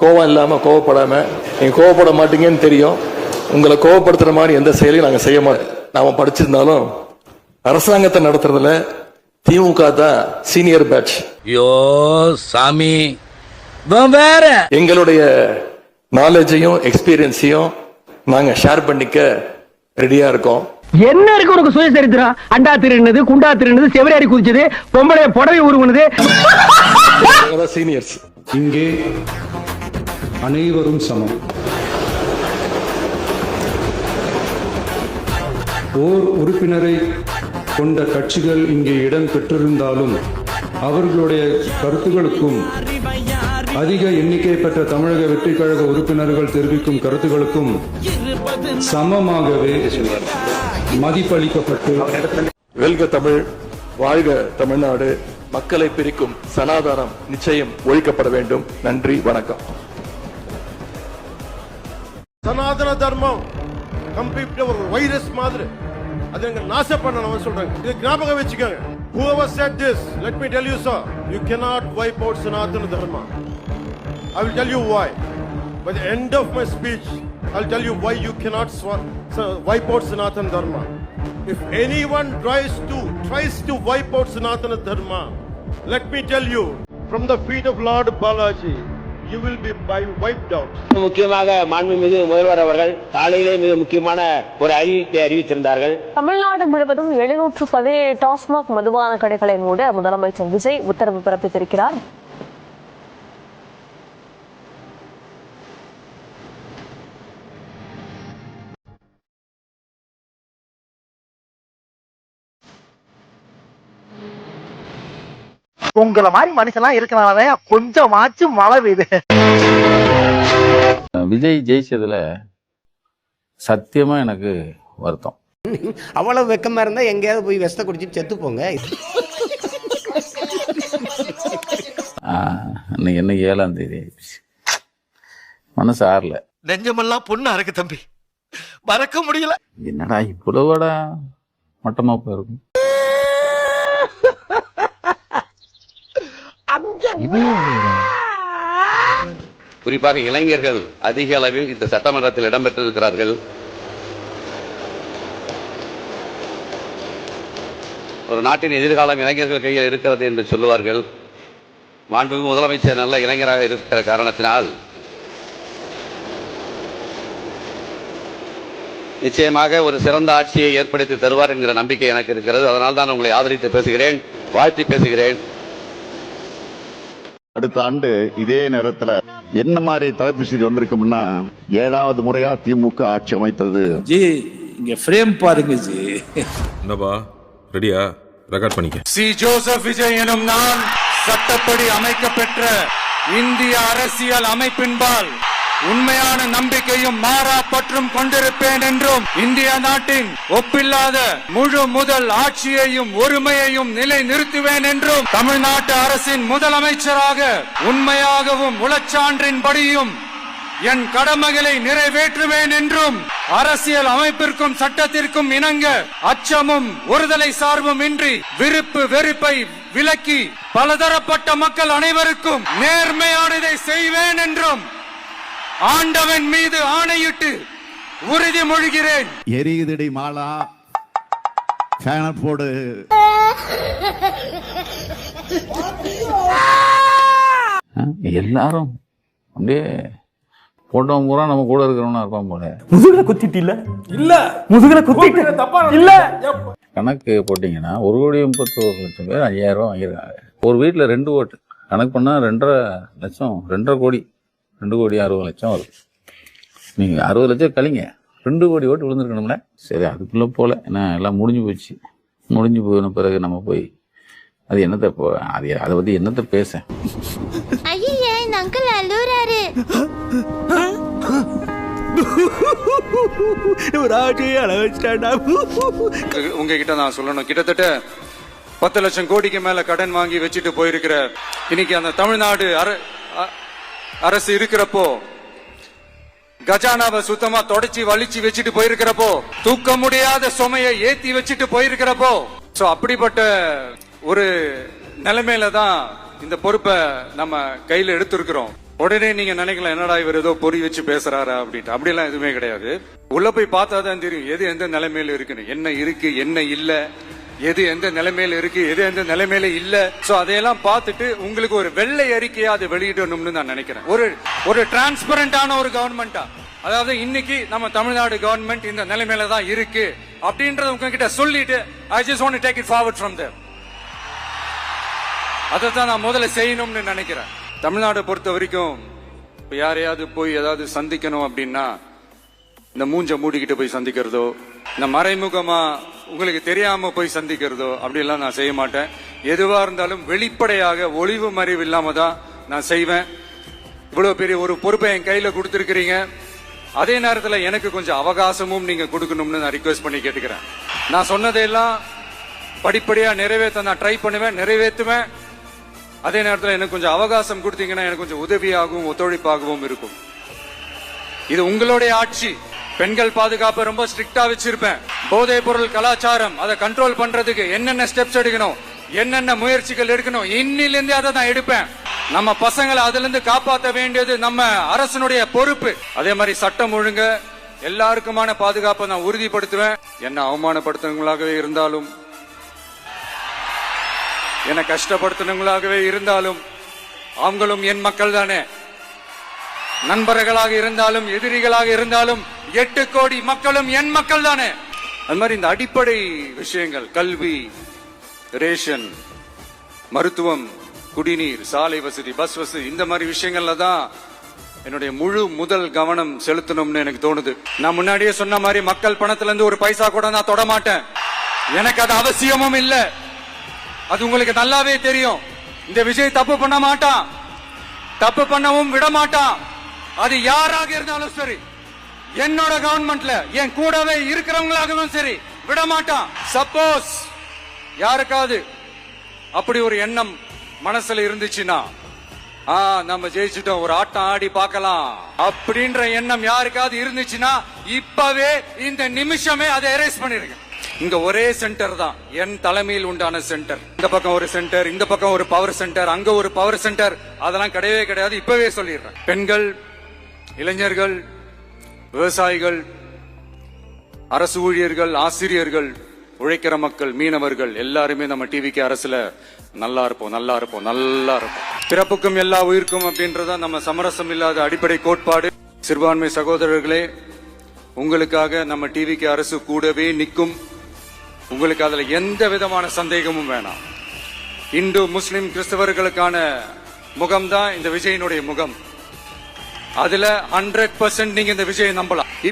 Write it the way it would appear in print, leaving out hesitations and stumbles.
கோவம் இல்லாம கோவப்படாம நீங்க கோவப்பட மாட்டீங்கன்னு தெரியும். உங்களை கோவப்படுத்துற மாதிரி எந்த செயலையும் நாங்க செய்ய மாட்டோம். நாம படிச்சிருந்தாலும் அரசாங்கத்தை நடத்துறதுல திமுக தான் சீனியர் பேட்ச். ஐயோ சாமி வேற எங்களுடைய நாலேஜையும் எக்ஸ்பீரியன்ஸையும் நாங்க ஷேர் பண்ணிக்க ரெடியா இருக்கோம். என்ன இருக்கு உனக்கு சுயசரித்திரம்? அண்டா திருநது, குண்டா திருநது, செவராடி குதிச்சது, பொம்பளை புடவை உருவனது. சீனியர்ஸ் இங்கே அனைவரும் சமம். ஓர் உறுப்பினரை கொண்ட கட்சிகள் இங்கே இடம் பெற்றிருந்தாலும் அவர்களுடைய கருத்துகளுக்கும் அதிக எண்ணிக்கை பெற்ற தமிழக வெற்றி கழக உறுப்பினர்கள் தெரிவிக்கும் கருத்துகளுக்கும் சமமாகவே மதிப்பளிக்கப்பட்டு வெல்க தமிழ், வாழ்க தமிழ்நாடு. மக்களை பிரிக்கும் சனாதானம் நிச்சயம் ஒழிக்கப்பட வேண்டும். நன்றி, வணக்கம். சனாதன தர்மம் கம்ப்ளீட் ஒரு வைரஸ் மாதிரி அதை நீங்க நாசம் பண்ணணும் சொல்றாங்க. இது ஞாபகம் வச்சுக்கோங்க. Whoever said this, let me tell you sir, you cannot wipe out Sanatana Dharma. I will tell you why. By the end of my speech, I'll tell you why you cannot wipe out Sanatana Dharma. If anyone tries to wipe out Sanatana Dharma, let me tell you, from the feet of Lord Balaji, you will be wiped out. முக்கியமாக மாண்புமிகு முதல்வர் அவர்கள் காலையிலே மிக முக்கியமான ஒரு அறிவிப்பை அறிவித்திருந்தார்கள். தமிழ்நாடு முழுவதும் 717 டாஸ்மாக் மதுபான கடைகளை மூட முதலமைச்சர் விஜய் உத்தரவு பிறப்பித்திருக்கிறார். உங்களை மாதிரி மனுஷன்லாம் இருக்கனால கொஞ்சமாச்சும் மழை பெய்யுது. விஜய் ஜெயிச்சதுல சத்தியமா எனக்கு வருத்தம். அவ்வளவு வெக்கமா இருந்தா எங்கேயாவது போய் வெஸ்ட குடிச்சிட்டு செத்து போங்க. இன்னைக்கு என்ன 7ஆம் தேதி மனசு ஆறல, நெஞ்சமெல்லாம் பொண்ணா இருக்கு தம்பி, மறக்க முடியல. என்னடா இவ்வளவுடா மட்டமா போயிருக்கும். குறிப்பாக இளைஞர்கள் அதிக அளவில் இந்த சட்டமன்றத்தில் இடம்பெற்றிருக்கிறார்கள். ஒரு நாட்டின் எதிர்காலம் இளைஞர்கள் கையில் இருக்கிறது என்று சொல்லுவார்கள். மாண்புமிகு முதலமைச்சர் நல்ல இளைஞராக இருக்கிற காரணத்தினால் நிச்சயமாக ஒரு சிறந்த ஆட்சியை ஏற்படுத்தி தருவார் என்கிற நம்பிக்கை எனக்கு இருக்கிறது. அதனால் தான் உங்களை ஆதரித்து பேசுகிறேன், வாழ்த்தி பேசுகிறேன். அடுத்த ஆண்டு இதே நேரத்துல என்ன மாதிரி தலைப்பு செய்தி வந்திருக்கும்னா 7வது முறையா திமுக ஆட்சி அமைத்தது. ஜி இங்க ஃப்ரேம் பாருங்க ஜி. என்னப்பா ரெடியா? ரெக்கார்ட் பண்ணிக்க. சி ஜோசப் விஜய் எனும் நான் சட்டப்படி அமைக்கப்பெற்ற இந்திய அரசியல் அமைப்பின்பால் உண்மையான நம்பிக்கையும் மாறா பற்றும் கொண்டிருப்பேன் என்றும் இந்திய நாட்டின் ஒப்பில்லாத முழு முதல் ஆட்சியையும் ஒருமையையும் நிலை நிறுத்துவேன் என்றும் தமிழ்நாட்டு அரசின் முதலமைச்சராக உண்மையாகவும் உளச்சான்றின்படியும் என் கடமைகளை நிறைவேற்றுவேன் என்றும் அரசியல் அமைப்பிற்கும் சட்டத்திற்கும் இணங்க அச்சமும் ஒருதலை சார்பும் இன்றி விருப்பு வெறுப்பை விலக்கி பலதரப்பட்ட மக்கள் அனைவருக்கும் நேர்மையானதை செய்வேன் என்றும் ஆண்டவன் மீது ஆணையிட்டு உறுதிமொழிகிறேன். எரியுதடி மாலா சேனல் போடு. எல்லாரும் அப்படியே போட்டோம் பூரா நம்ம கூட இருக்கிறவனா இருப்பான் போல. முதுகுல குத்திட்டு இல்ல முதுகுல குத்திட்டு இல்ல. கணக்கு போட்டீங்கன்னா 1,31,00,000 பேர் 5,000 ரூபாய் வாங்கியிருக்காங்க. ஒரு வீட்டுல 2 ஓட்டு கணக்கு பண்ணா 2.5 லட்சம், 2.5 கோடி, 2 கோடி 60 லட்சம் வருது. நீங்க 60 லட்சம் கழிங்க, 2 கோடி ஓட்டு விழுந்திருக்கணும்ல. சரி, அதுக்குள்ள போல ஏன்னா எல்லாம் முடிஞ்சு போச்சு. முடிஞ்சு போன பிறகு நம்ம போய் அது என்னத்தை அதை பத்தி என்னத்தை பேச. உங்ககிட்ட நான் சொல்லணும், கிட்டத்தட்ட 10 லட்சம் கோடிக்கு மேல கடன் வாங்கி வச்சுட்டு போயிருக்கிற இன்னைக்கு அந்த தமிழ்நாடு அரசு இருக்கிறப்போ, கஜானாவை சுத்தமா தொடச்சி வலிச்சு வச்சுட்டு போயிருக்கிறப்போ, தூக்க முடியாத சுமையை ஏத்தி வச்சுட்டு போயிருக்கிறப்போ, அப்படிப்பட்ட ஒரு நிலைமையில தான் இந்த பொறுப்பை நம்ம கையில எடுத்திருக்கிறோம். உடனே நீங்க நினைக்கலாம் என்னடா இவர் ஏதோ பொறி வச்சு பேசுறாரா அப்படின்ட்டு. அப்படியெல்லாம் எதுவுமே கிடையாது. உள்ள போய் பார்த்தா தான் தெரியும் எது எந்த நிலைமையில இருக்குன்னு, என்ன இருக்கு என்ன இல்ல, எது எந்த நிலைமையில இருக்கு எது எந்த நிலைமையில இல்ல. சோ அதையெல்லாம் பார்த்துட்டு உங்களுக்கு ஒரு வெள்ளை அறிக்கையா அதை வெளியிடணும்னு நான் நினைக்கிறேன். ஒரு டிரான்ஸ்பரண்டான ஒரு கவர்மெண்டா, அதாவது இன்னைக்கு நம்ம தமிழ்நாடு கவர்மெண்ட் இந்த நிலைமையில தான் இருக்கு அப்படின்றத உங்ககிட்ட சொல்லிட்டு I just want to take it forward from there. அதை தான் நான் முதல்ல செய்யணும்னு நினைக்கிறேன். தமிழ்நாடு பொறுத்த வரைக்கும் யாரையாவது போய் ஏதாவது சந்திக்கணும் அப்படின்னா இந்த மூஞ்ச மூடிக்கிட்டு போய் சந்திக்கிறதோ, இந்த மறைமுகமா உங்களுக்கு தெரியாம போய் சந்திக்கிறதோ அப்படிலாம் நான் செய்ய மாட்டேன். எதுவா இருந்தாலும் வெளிப்படையாக ஒளிவு மறைவு இல்லாம தான் நான் செய்வேன். இவ்வளவு பெரிய ஒரு பொறுப்பை என் கையில கொடுத்திருக்கிறீங்க. அதே நேரத்தில் எனக்கு கொஞ்சம் அவகாசமும் நீங்க கொடுக்கணும்னு நான் ரிக்வெஸ்ட் பண்ணி கேட்டுக்கிறேன். நான் சொன்னதையெல்லாம் படிப்படியா நிறைவேற்ற நான் ட்ரை பண்ணுவேன், நிறைவேற்றுவேன். அதே நேரத்தில் எனக்கு கொஞ்சம் அவகாசம் கொடுத்தீங்கன்னா எனக்கு கொஞ்சம் உதவியாகவும் ஒத்துழைப்பாகவும் இருக்கும். இது உங்களுடைய ஆட்சி. பெண்கள் பாதுகாப்பை ரொம்ப ஸ்ட்ரிக்டா வச்சிருப்பேன். போதைப் பொருள் கலாச்சாரம் அதை கண்ட்ரோல் பண்றதுக்கு என்னென்ன ஸ்டெப்ஸ் எடுக்கணும், என்னென்ன முயற்சிகள் எடுக்கணும், இன்னிலிருந்து அதை நான் எடுப்பேன். நம்ம பசங்களை அதுல இருந்து காப்பாற்ற வேண்டியது நம்ம அரசனுடைய பொறுப்பு. அதே மாதிரி சட்டம் ஒழுங்கு எல்லாருக்குமான பாதுகாப்பை நான் உறுதிப்படுத்துவேன். என்ன அவமானப்படுத்துறவங்களாகவே இருந்தாலும், என்ன கஷ்டப்படுத்தினவங்களாகவே இருந்தாலும் அவங்களும் என் மக்கள் தானே. நண்பர்களாக இருந்தாலும் எதிரிகளாக இருந்தாலும் 8 கோடி மக்களும் என் மக்கள் தானே. அது மாதிரி இந்த அடிப்படை விஷயங்கள், கல்வி, ரேஷன், மருத்துவம், குடிநீர், சாலை வசதி, பஸ் வசதி, இந்த மாதிரி விஷயங்கள்ல தான் என்னுடைய முதல் கவனம் செலுத்தணும்னு எனக்கு தோணுது. நான் முன்னாடியே சொன்ன மாதிரி மக்கள் பணத்துல இருந்து ஒரு பைசா கூட நான் தொட மாட்டேன். எனக்கு அது அவசியமும் இல்லை. அது உங்களுக்கு நல்லாவே தெரியும். இந்த விஜய் தப்பு பண்ண மாட்டான், தப்பு பண்ணவும் விட மாட்டான். அது யாராக இருந்தாலும் சரி, என்னோட கவர்மெண்ட்ல என் கூடவே இருக்கிறவங்களாகவும் சரி விட மாட்டான். சப்போஸ் யாருக்காவது அப்படி ஒரு எண்ணம் மனசுல இருந்துச்சுன்னா, நம்ம ஜெயிச்சுட்டோம், ஒரு ஆட்டம் ஆடி பார்க்கலாம் அப்படின்ற எண்ணம் யாருக்காவது இருந்துச்சுன்னா இப்பவே இந்த நிமிஷமே அதை எரேஸ் பண்ணிருங்க. இங்க ஒரே சென்டர் தான், என் தலைமையில் உண்டான சென்டர். இந்த பக்கம் ஒரு சென்டர், இந்த பக்கம் ஒரு பவர் சென்டர், அங்க ஒரு பவர் சென்டர், அதெல்லாம் கிடையவே கிடையாது. இப்பவே சொல்லிடுறேன். பெண்கள், இளைஞர்கள், விவசாயிகள், அரசு ஊழியர்கள், ஆசிரியர்கள், உழைக்கிற மக்கள், மீனவர்கள் எல்லாருமே நம்ம டிவிக்கு அரசுல நல்லா இருப்போம், நல்லா இருப்போம், நல்லா இருப்போம். பிறப்புக்கும் எல்லா உயிர்க்கும் அப்படின்றத நம்ம சமரசம் இல்லாத அடிப்படை கோட்பாடு. சிறுபான்மை சகோதரர்களே, உங்களுக்காக நம்ம டிவிக்கு அரசு கூடவே நிற்கும். உங்களுக்கு அதுல எந்த விதமான சந்தேகமும் வேணாம். இந்து, முஸ்லிம், கிறிஸ்தவர்களுக்கான முகம் தான் இந்த விஜயனுடைய முகம். அதுல 100% நீங்க இந்த விஜயை நம்பலாம்.